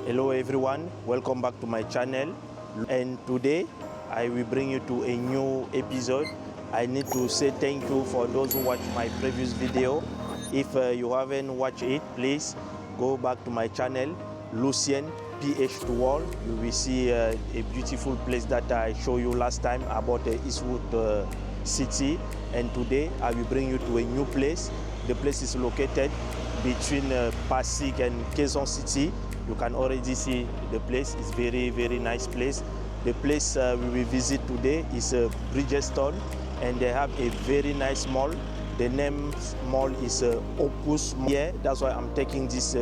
Hello everyone, welcome back to my channel, and today I will bring you to a new episode. I need to say thank you for those who watched my previous video. If you haven't watched it, please go back to my channel, Lucien PH to Wall. You will see a beautiful place that I showed you last time about Eastwood City, and today I will bring you to a new place. The place is located between Pasig and Quezon City. You can already see the place. It's very nice place. The place we will visit today is Bridgestowne, and they have a very nice mall. The name mall is Opus Mall. Yeah, that's why I'm taking this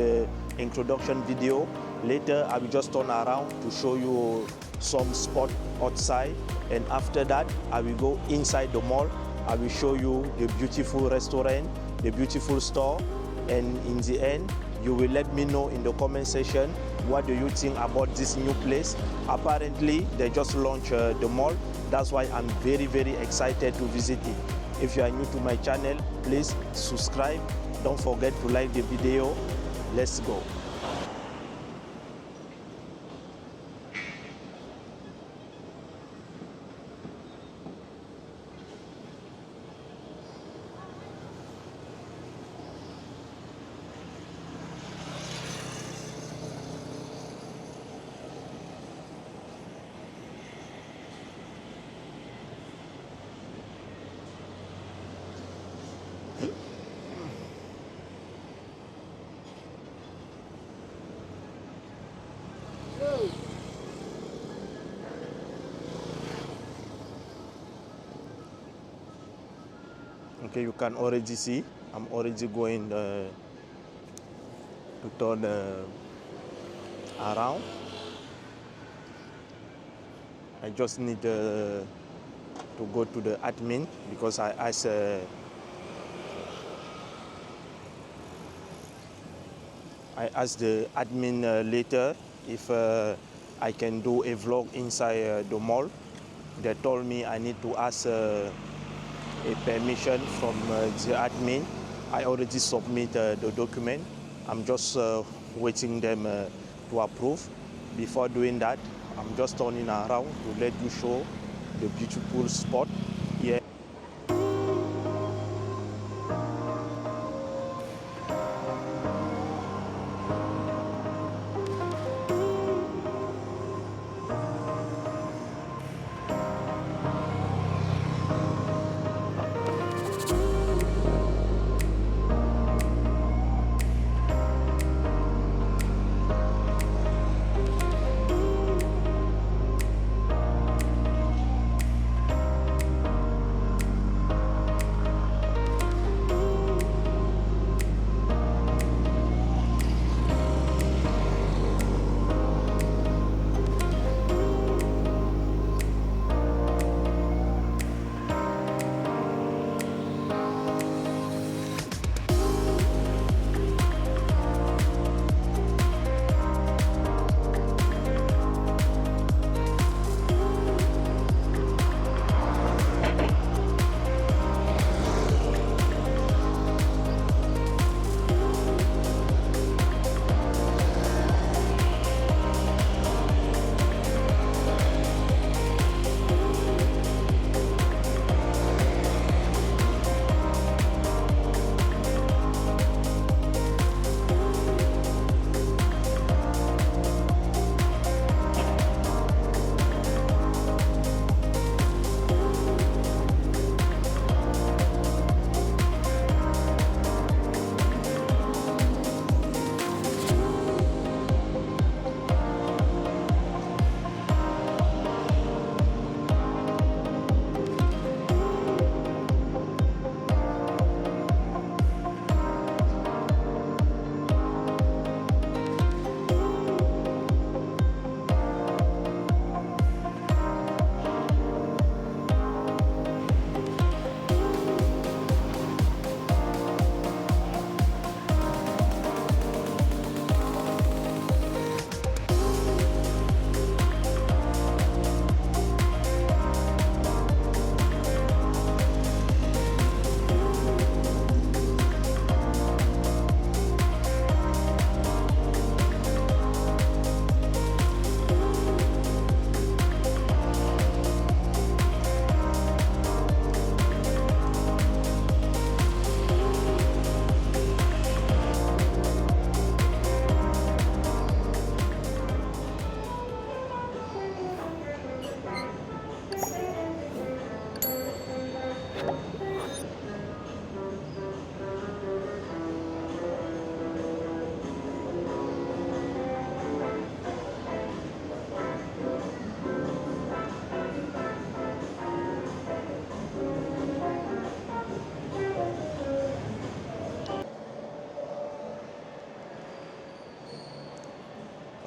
introduction video. Later I will just turn around to show you some spot outside, and after that I will go inside the mall. I will show you the beautiful restaurant, the beautiful store, and in the end you will let me know in the comment section what do you think about this new place. Apparently they just launched the mall. That's why I'm very excited to visit it. If you are new to my channel, please subscribe. Don't forget to like the video. Let's go. Okay, you can already see I'm already going to turn around. I just need to go to the admin because I asked the admin later if I can do a vlog inside the mall. They told me I need to ask a permission from the admin. I already submit the document. I'm just waiting them to approve. Before doing that, I'm just turning around to let you show the beautiful spot here.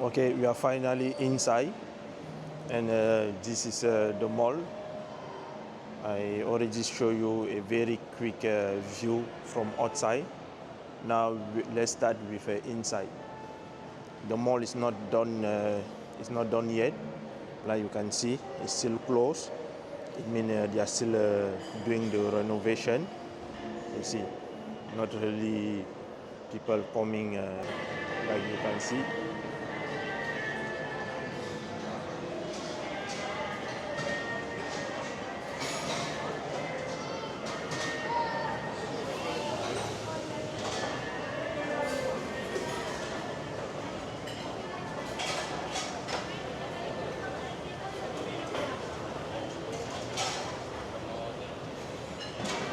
Okay, we are finally inside, and this is the mall. I already show you a very quick view from outside. Now let's start with inside. The mall is not done. It's not done yet. Like you can see, it's still closed. It means they are still doing the renovation. You see, not really people coming like you can see.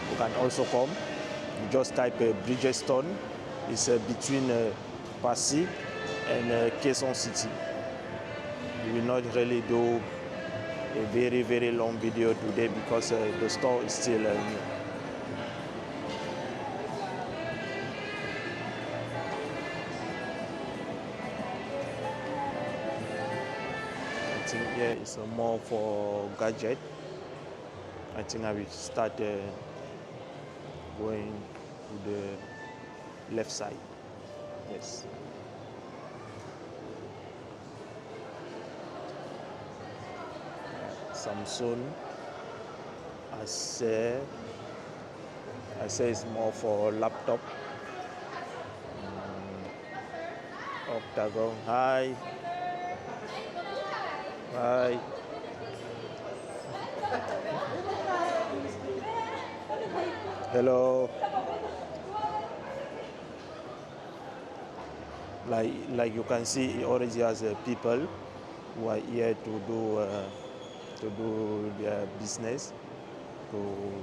You can also come. You just type Bridgestowne. It's between Passy and Quezon City. We will not really do a very long video today because the store is still new. I think here is more for gadget. I think I will start going to the left side. Yes. Samsung. I say it's more for laptop. Octagon. Hi. Hi. Hello. Like you can see, it already has people who are here to do their business, to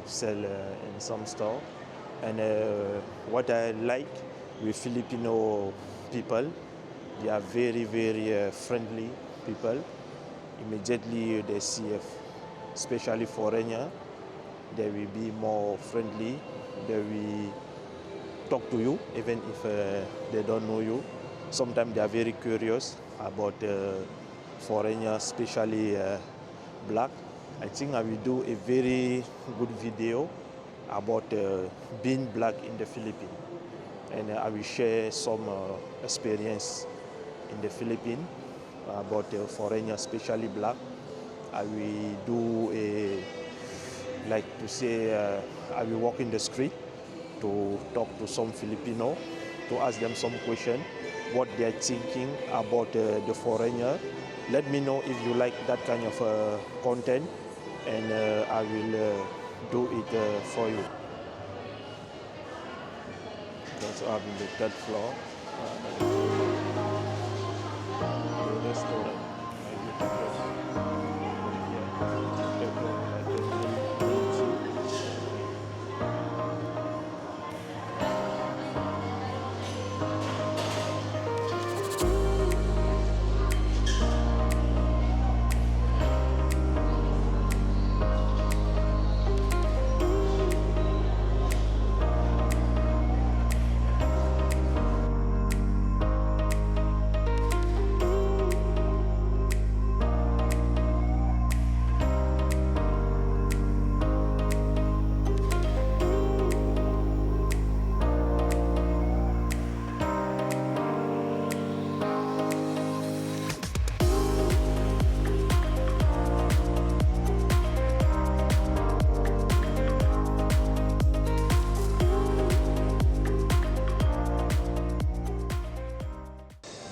sell in some store. And what I like with Filipino people, they are very friendly people. Immediately they see, especially foreigner, they will be more friendly. They will talk to you even if they don't know you. Sometimes they are very curious about foreigners, especially black. I think I will do a very good video about being black in the Philippines, and I will share some experience in the Philippines about foreigners, especially black. I will do like to say, I will walk in the street to talk to some Filipino, to ask them some question, what they're thinking about the foreigner. Let me know if you like that kind of content, and I will do it for you. That's up in the third floor. The restaurant.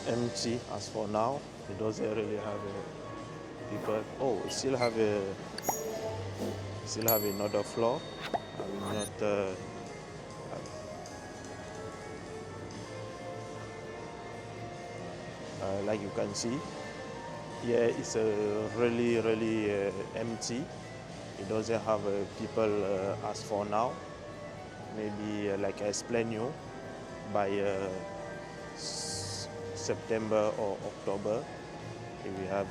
Empty as for now. It doesn't really have people. Oh, we still have another floor. I will not like you can see here, it's really empty. It doesn't have people as for now. Maybe like I explained you, by September or October, we have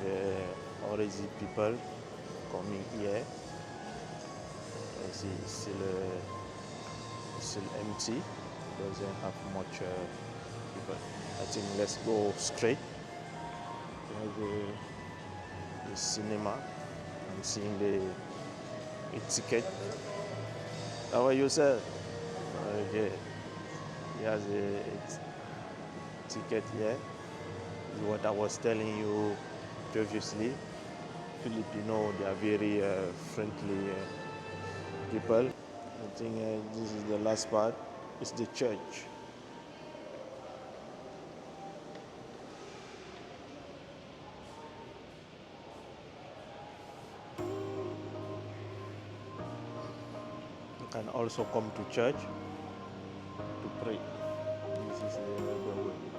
already people coming here. I see it's still empty. It doesn't have much people. I think let's go straight The cinema. I'm seeing the ticket. How are you, sir? Okay. He has a ticket here. This is what I was telling you previously. Filipino, they are very friendly people. I think this is the last part. It's the church. You can also come to church to pray. This is the way.